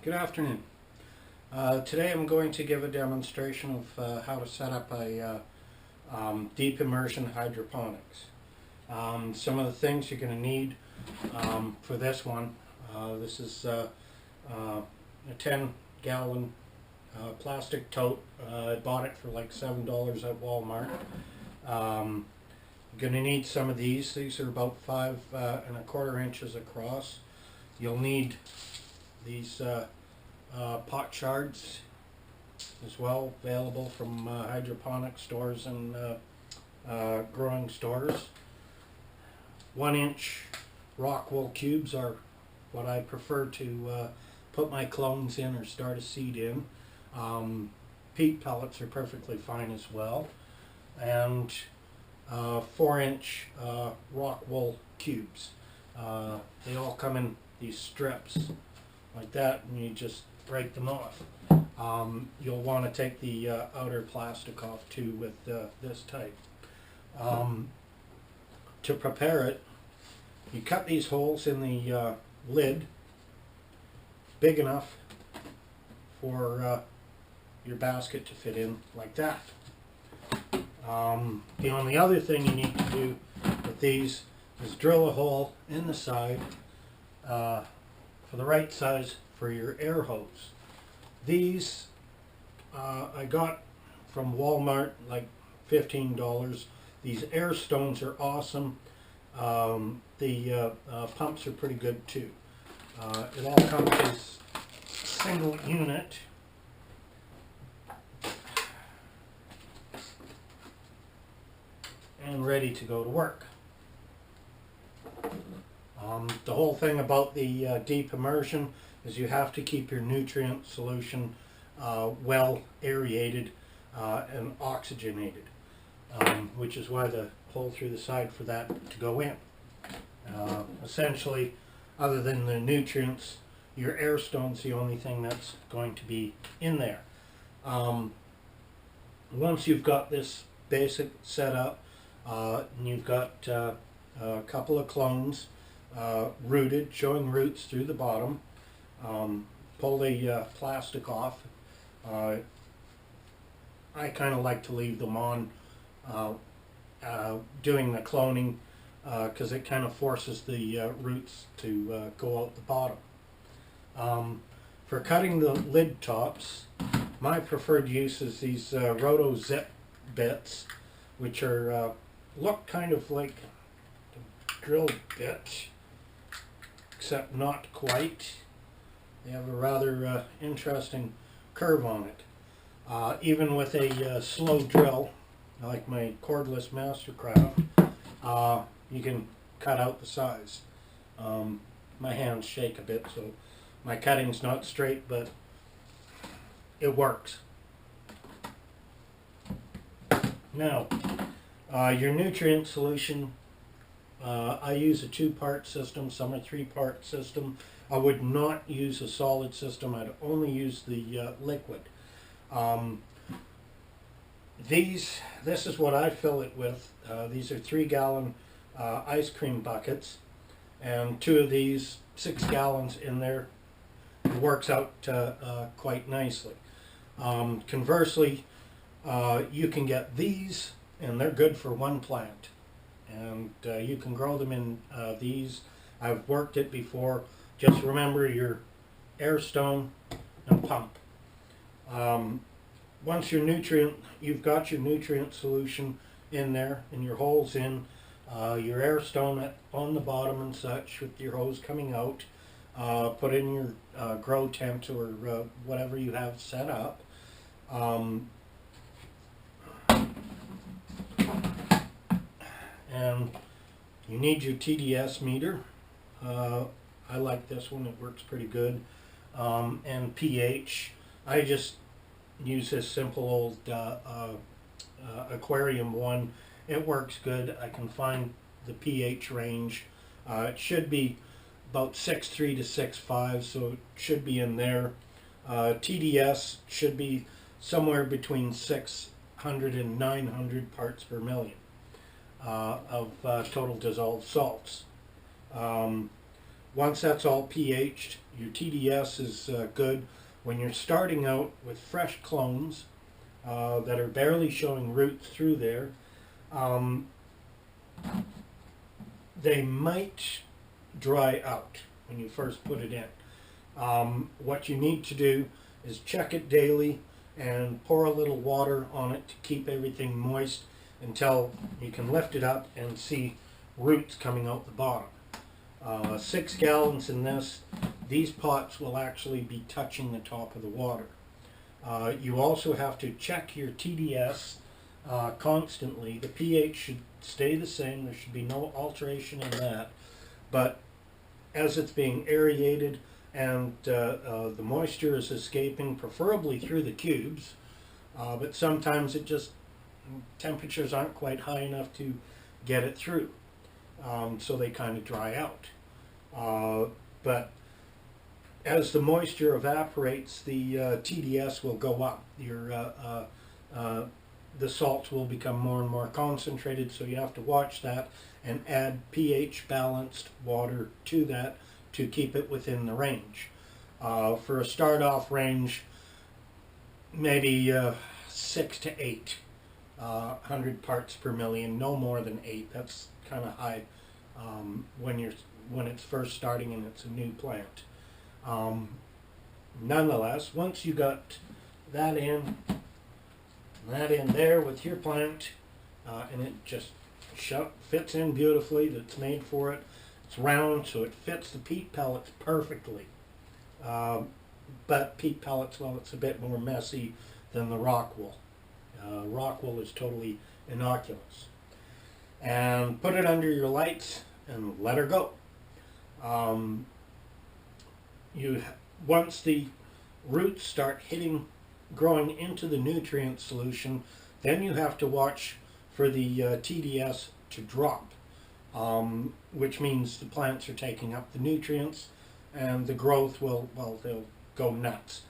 Good afternoon. Today I'm going to give a demonstration of how to set up a deep immersion hydroponics. Some of the things you're going to need for this one. This is a 10-gallon plastic tote. I bought it for like $7 at Walmart. You're going to need some of these. These are about 5¼ inches across. You'll need these pot shards as well, available from hydroponic stores and growing stores. 1-inch rock wool cubes are what I prefer to put my clones in or start a seed in. Peat pellets are perfectly fine as well. And 4-inch rock wool cubes. They all come in these strips like that, and you just break them off. You'll want to take the outer plastic off too with this type. To prepare it, you cut these holes in the lid big enough for your basket to fit in like that. The only other thing you need to do with these is drill a hole in the side for the right size for your air hose. These I got from Walmart, like $15. These air stones are awesome. The pumps are pretty good too. It all comes as a single unit. And ready to go to work. The whole thing about the deep immersion is you have to keep your nutrient solution well aerated and oxygenated, which is why the hole through the side for that to go in. Essentially, other than the nutrients, your air stone's the only thing that's going to be in there. Once you've got this basic setup, and you've got a couple of clones rooted, showing roots through the bottom. Pull the plastic off. I kind of like to leave them on doing the cloning because it kind of forces the roots to go out the bottom. For cutting the lid tops, my preferred use is these Roto Zip bits, which are look kind of like drill bits, except not quite. They have a rather interesting curve on it. Even with a slow drill, like my cordless Mastercraft, you can cut out the size. My hands shake a bit, so my cutting's not straight, but it works. Now, your nutrient solution, I use a 2-part system, some a 3-part system. I would not use a solid system, I'd only use the liquid. This is what I fill it with. These are 3-gallon ice cream buckets, and 2 of these, 6 gallons in there. It works out quite nicely. Conversely, you can get these, and they're good for 1 plant, and you can grow them in these. I've worked it before. Just remember your air stone and pump. Once you've got your nutrient solution in there and your holes in, your air stone on the bottom and such with your hose coming out, put in your grow tent or whatever you have set up. And you need your TDS meter. I like this one, it works pretty good. And pH. I just use this simple old aquarium one. It works good. I can find the pH range. It should be about 6.3 to 6.5, so it should be in there. TDS should be somewhere between 600 and 900 parts per million of total dissolved salts. Once that's all pH'd, your TDS is good. When you're starting out with fresh clones that are barely showing roots through there, um, they might dry out when you first put it in. What you need to do is check it daily and pour a little water on it to keep everything moist until you can lift it up and see roots coming out the bottom. 6 gallons in this. These pots will actually be touching the top of the water. You also have to check your TDS constantly. The pH should stay the same. There should be no alteration in that. But as it's being aerated and the moisture is escaping, preferably through the cubes, but sometimes it just, temperatures aren't quite high enough to get it through. So they kind of dry out. But as the moisture evaporates, the TDS will go up. The salts will become more and more concentrated, so you have to watch that and add pH balanced water to that to keep it within the range. For a start off range, maybe 6 to 8. 100 parts per million, no more than 8. That's kind of high when it's first starting and it's a new plant. Nonetheless, once you got that in there with your plant, and it just fits in beautifully. That's made for it. It's round, so it fits the peat pellets perfectly. But peat pellets, well, it's a bit more messy than the rock wool. Rock wool is totally innocuous. And put it under your lights and let her go. Once the roots start growing into the nutrient solution, then you have to watch for the TDS to drop, which means the plants are taking up the nutrients and the growth will, well, they'll go nuts.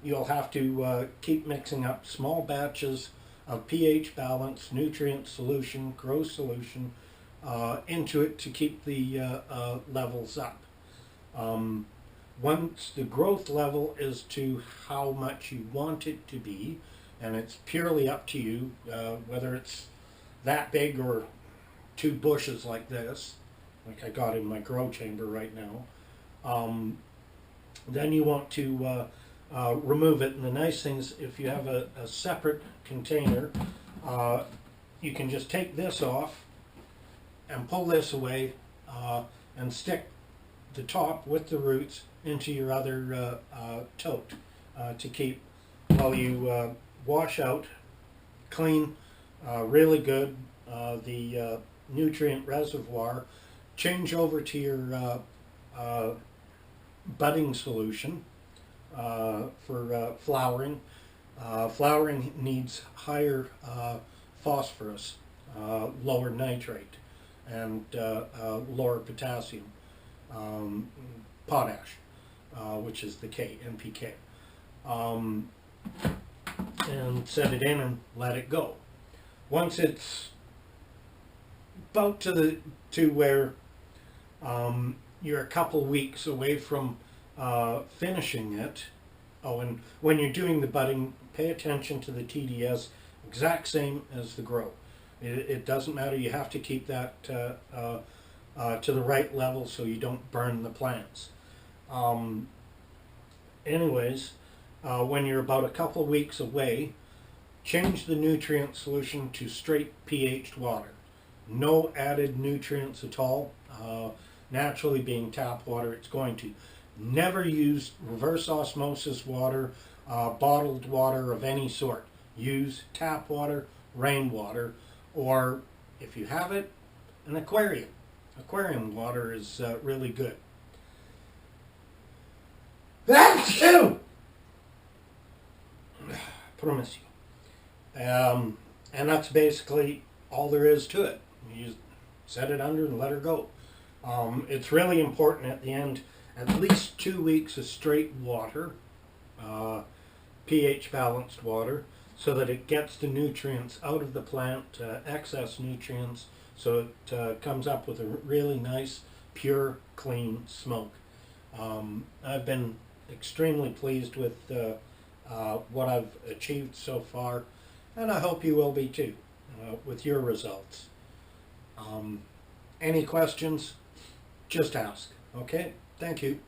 You'll have to keep mixing up small batches of pH balance, nutrient solution, growth solution into it to keep the levels up. Once the growth level is to how much you want it to be, and it's purely up to you, whether it's that big or 2 bushes like this, like I got in my grow chamber right now, then you want to remove it. And the nice thing is, if you have a separate container, you can just take this off and pull this away and stick the top with the roots into your other tote to keep, while you wash out, clean really good the nutrient reservoir, change over to your budding solution for flowering. Flowering needs higher phosphorus, lower nitrate, and lower potassium, potash, which is the NPK. And set it in and let it go. Once it's about to where you're a couple weeks away from finishing it. Oh, and when you're doing the budding, pay attention to the TDS, exact same as the grow. It doesn't matter. You have to keep that to the right level so you don't burn the plants. Anyways, when you're about a couple weeks away, change the nutrient solution to straight pH'd water. No added nutrients at all. Naturally, being tap water, it's going to. Never use reverse osmosis water, bottled water of any sort. Use tap water, rainwater, or if you have it, an aquarium. Aquarium water is really good. That's you! Promise you. And that's basically all there is to it. You just set it under and let her go. It's really important at the end, at least 2 weeks of straight water, pH balanced water, so that it gets the nutrients out of the plant, excess nutrients, so it comes up with a really nice pure, clean smoke. I've been extremely pleased with what I've achieved so far, and I hope you will be too with your results. Any questions? Just ask. Okay? Thank you.